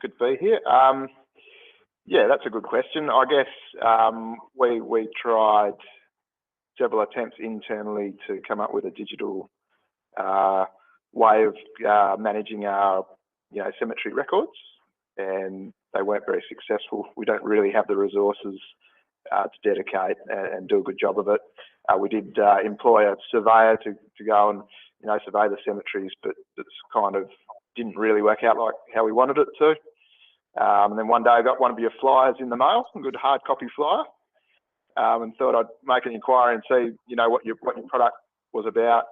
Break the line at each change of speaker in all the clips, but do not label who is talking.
good to be here. Yeah, that's a good question. I guess we tried several attempts internally to come up with a digital way of managing our cemetery records, and they weren't very successful. We don't really have the resources to dedicate and do a good job of it. We did employ a surveyor to go and survey the cemeteries, but it's kind of didn't really work out like how we wanted it to. And then one day I got one of your flyers in the mail, a good hard copy flyer, and thought I'd make an inquiry and see what your product was about.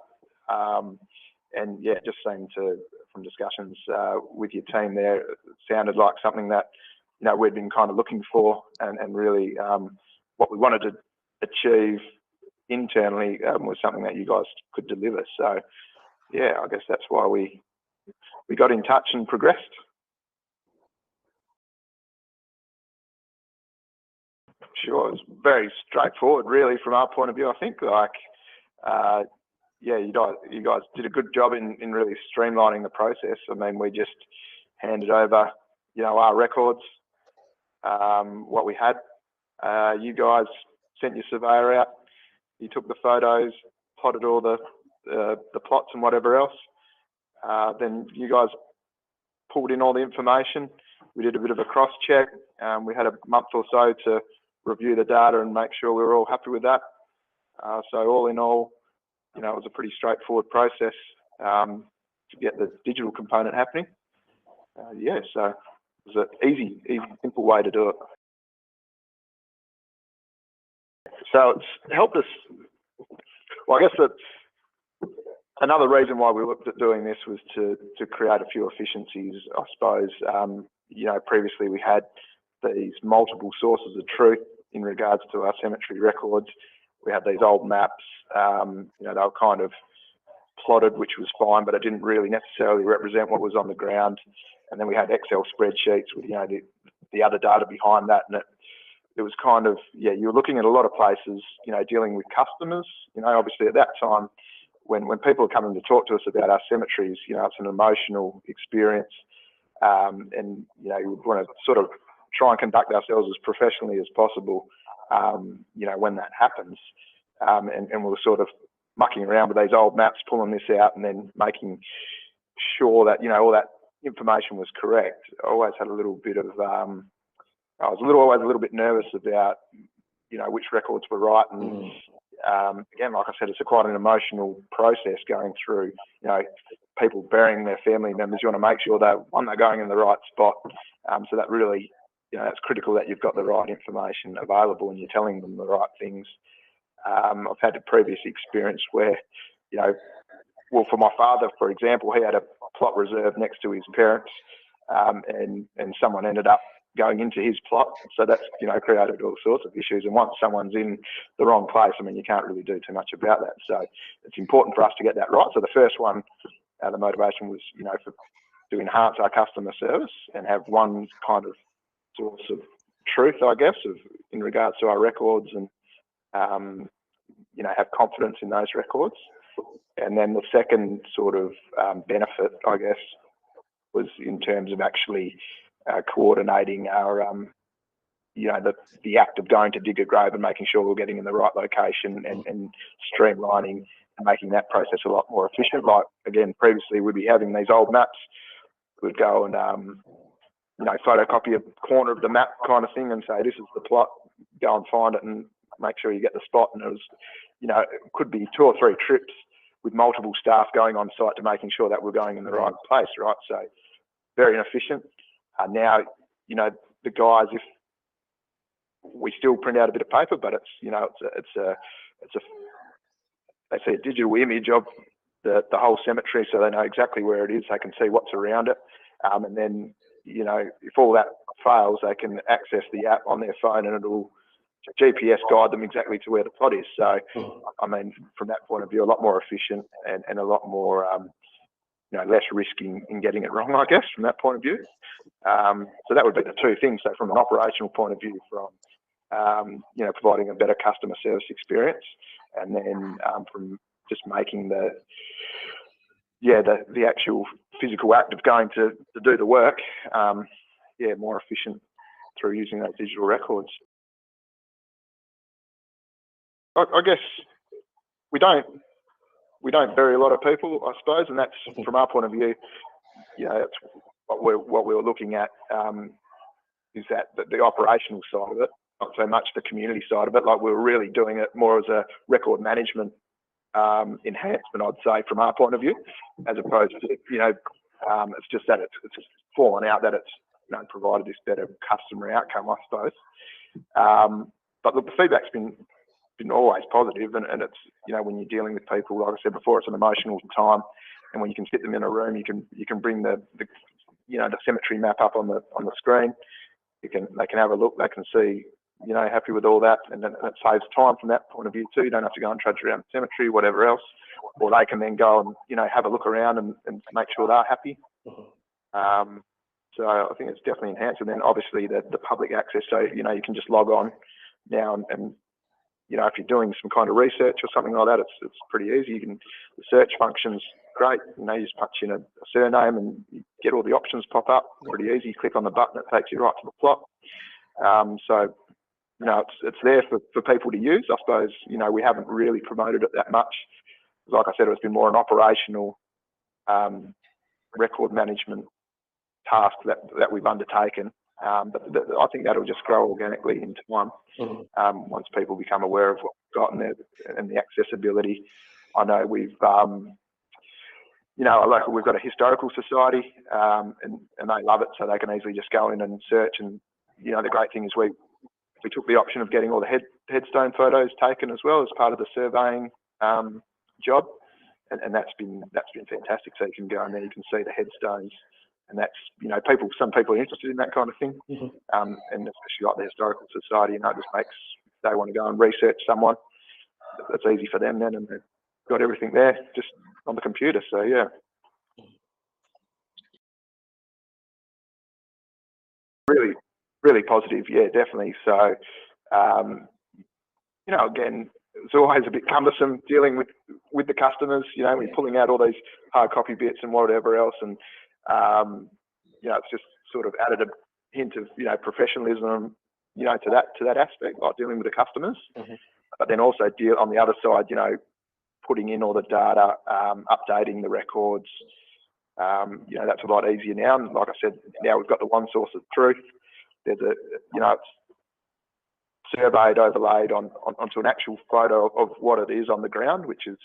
And yeah, just seemed from discussions with your team there, it sounded like something that we'd been kind of looking for, and really what we wanted to achieve internally was something that you guys could deliver. So yeah, I guess that's why we got in touch and progressed. Sure, it's very straightforward, really, from our point of view. I think, yeah, you guys did a good job in really streamlining the process. I mean, we just handed over, our records, what we had. You guys sent your surveyor out. You took the photos, plotted all the plots and whatever else. Then you guys pulled in all the information. We did a bit of a cross-check. We had a month or so to review the data and make sure we were all happy with that. So all in all, it was a pretty straightforward process to get the digital component happening. Yeah, so it was an easy, simple way to do it. So it's helped us. Well, I guess that another reason why we looked at doing this was to create a few efficiencies, I suppose. Previously we had these multiple sources of truth in regards to our cemetery records. We had these old maps, they were kind of plotted, which was fine, but it didn't really necessarily represent what was on the ground. And then we had Excel spreadsheets with, the other data behind that. And it was kind of, yeah, you were looking at a lot of places, dealing with customers. Obviously at that time, when people are coming to talk to us about our cemeteries, it's an emotional experience. And, you would want to sort of try and conduct ourselves as professionally as possible, when that happens. And we were sort of mucking around with these old maps, pulling this out and then making sure that, all that information was correct. I always had a little bit of, I was always a little bit nervous about, which records were right. And again, like I said, it's quite an emotional process going through, people burying their family members. You want to make sure that, one, they're going in the right spot. So that really, it's critical that you've got the right information available and you're telling them the right things. I've had a previous experience where, well, for my father, for example, he had a plot reserved next to his parents, and someone ended up going into his plot. So that's, created all sorts of issues. And once someone's in the wrong place, I mean, you can't really do too much about that. So it's important for us to get that right. So the first one, the motivation was, to enhance our customer service and have one kind of source of truth, I guess, in regards to our records, and have confidence in those records. And then the second sort of benefit, I guess, was in terms of actually coordinating our, the act of going to dig a grave and making sure we're getting in the right location, and streamlining and making that process a lot more efficient. Like, again, previously we'd be having these old maps. We'd go and, photocopy a corner of the map kind of thing and say, this is the plot, go and find it and make sure you get the spot. And it was, it could be 2 or 3 trips with multiple staff going on site to making sure that we're going in the right place, right? So very inefficient. Now, the guys, if we still print out a bit of paper, but they see a digital image of the whole cemetery, so they know exactly where it is. They can see what's around it. And then, if all that fails, they can access the app on their phone and it'll GPS guide them exactly to where the plot is. So, I mean, from that point of view, a lot more efficient and a lot more, less risky in getting it wrong, I guess, from that point of view. So that would be the two things. So from an operational point of view, from, providing a better customer service experience, and then from just making the actual physical act of going to do the work, more efficient through using those digital records. I guess we don't bury a lot of people, I suppose, and that's from our point of view. That's what we were looking at, is that the operational side of it, not so much the community side of it. Like, we were really doing it more as a record management enhancement, I'd say, from our point of view, as opposed to it's just that it's fallen out that it's provided this better customer outcome, I suppose. But look, the feedback's been always positive, and it's when you're dealing with people, like I said before, it's an emotional time, and when you can sit them in a room, you can bring the cemetery map up on the screen. They can have a look, they can see, happy with all that, and then it saves time from that point of view too. You don't have to go and trudge around the cemetery, whatever else, or they can then go and have a look around and make sure they're happy. So I think it's definitely enhanced, and then obviously the public access. So you can just log on now and if you're doing some kind of research or something like that, it's pretty easy. The search function's great. You just punch in a surname and you get all the options pop up. Pretty easy. You click on the button, it takes you right to the plot. So it's there for people to use. I suppose we haven't really promoted it that much. Like I said, it's been more an operational record management task that we've undertaken. But I think that'll just grow organically in time once people become aware of what we've got and the accessibility. I know we've we've got a historical society, and they love it, so they can easily just go in and search. And the great thing is we took the option of getting all the headstone photos taken as well as part of the surveying job, and that's been fantastic. So you can go in there, you can see the headstones. And that's, some people are interested in that kind of thing. And especially like the Historical Society, it just makes, they want to go and research someone, that's easy for them then, and they've got everything there just on the computer. So, yeah. Really, really positive. Yeah, definitely. So, again, it's always a bit cumbersome dealing with the customers, when you're pulling out all these hard copy bits and whatever else. And, it's just sort of added a hint of, professionalism, to that aspect, like dealing with the customers. But then also on the other side, putting in all the data, updating the records, that's a lot easier now. And like I said, now we've got the one source of truth. There's it's surveyed, overlaid onto an actual photo of what it is on the ground, which is,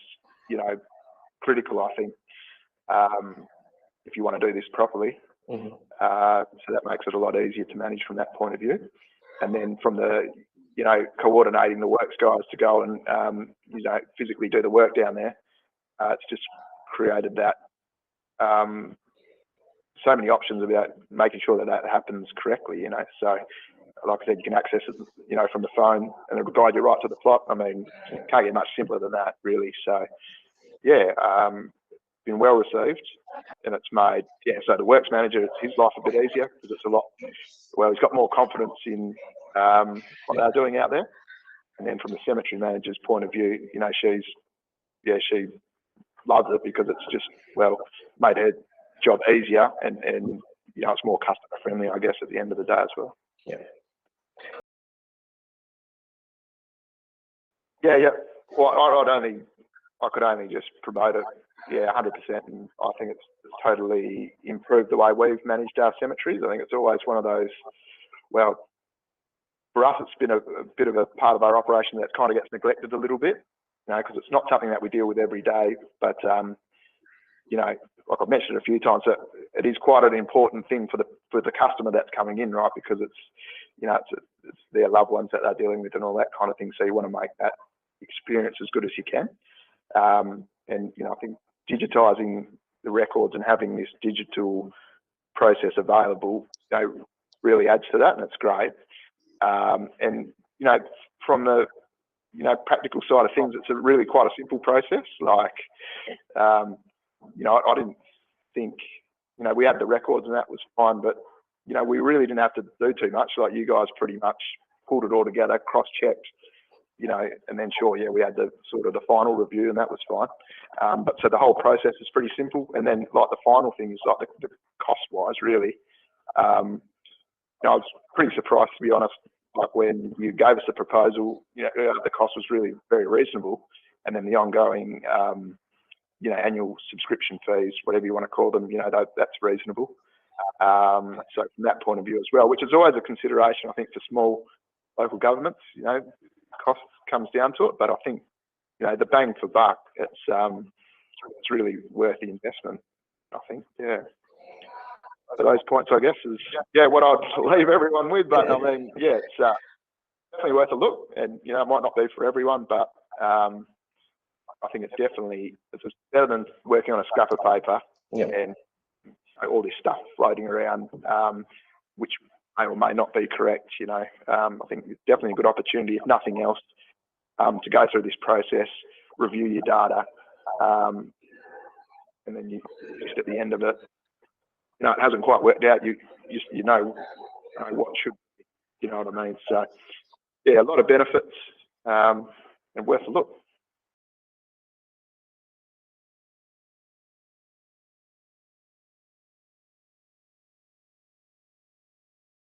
critical, I think, if you want to do this properly. So that makes it a lot easier to manage from that point of view. And then from the, coordinating the works guys to go and, physically do the work down there, it's just created that, so many options about making sure that happens correctly, So, like I said, you can access it, from the phone, and it'll guide you right to the plot. I mean, can't get much simpler than that, really. So, yeah, been well received, and it's made, so the works manager, it's his life a bit easier because it's he's got more confidence in what they're doing out there. And then from the cemetery manager's point of view, she loves it because it's just, made her job easier, and it's more customer friendly, I guess, at the end of the day as well. Yeah. Well, I could only just promote it. 100%. And I think it's totally improved the way we've managed our cemeteries. I think it's always one of those, for us, it's been a bit of a part of our operation that kind of gets neglected a little bit, because it's not something that we deal with every day. But, like I've mentioned a few times, that it is quite an important thing for the customer that's coming in, right? Because it's their loved ones that they're dealing with and all that kind of thing. So you want to make that experience as good as you can. And, I think digitizing the records and having this digital process available, really adds to that, and it's great. And, from the, practical side of things, it's really quite a simple process. Like, I didn't think, we had the records and that was fine, but, we really didn't have to do too much. Like, you guys pretty much pulled it all together, cross-checked, and then we had the sort of the final review, and that was fine. But so the whole process is pretty simple. And then, like, the final thing is like the cost-wise, really. I was pretty surprised, to be honest, like when you gave us the proposal, the cost was really very reasonable, and then the ongoing, annual subscription fees, whatever you want to call them, that's reasonable. So from that point of view as well, which is always a consideration, I think, for small local governments, cost comes down to it, but I think, the bang for buck, it's really worth the investment, I think, yeah. So those points, I guess, is, what I'd leave everyone with, but I mean, it's definitely worth a look, and, it might not be for everyone, but I think it's better than working on a scrap of paper and all this stuff floating around, which may or may not be correct, I think it's definitely a good opportunity, if nothing else, to go through this process, review your data, and then you just at the end of it, it hasn't quite worked out, you know what should, you know what I mean? So, a lot of benefits, and worth a look.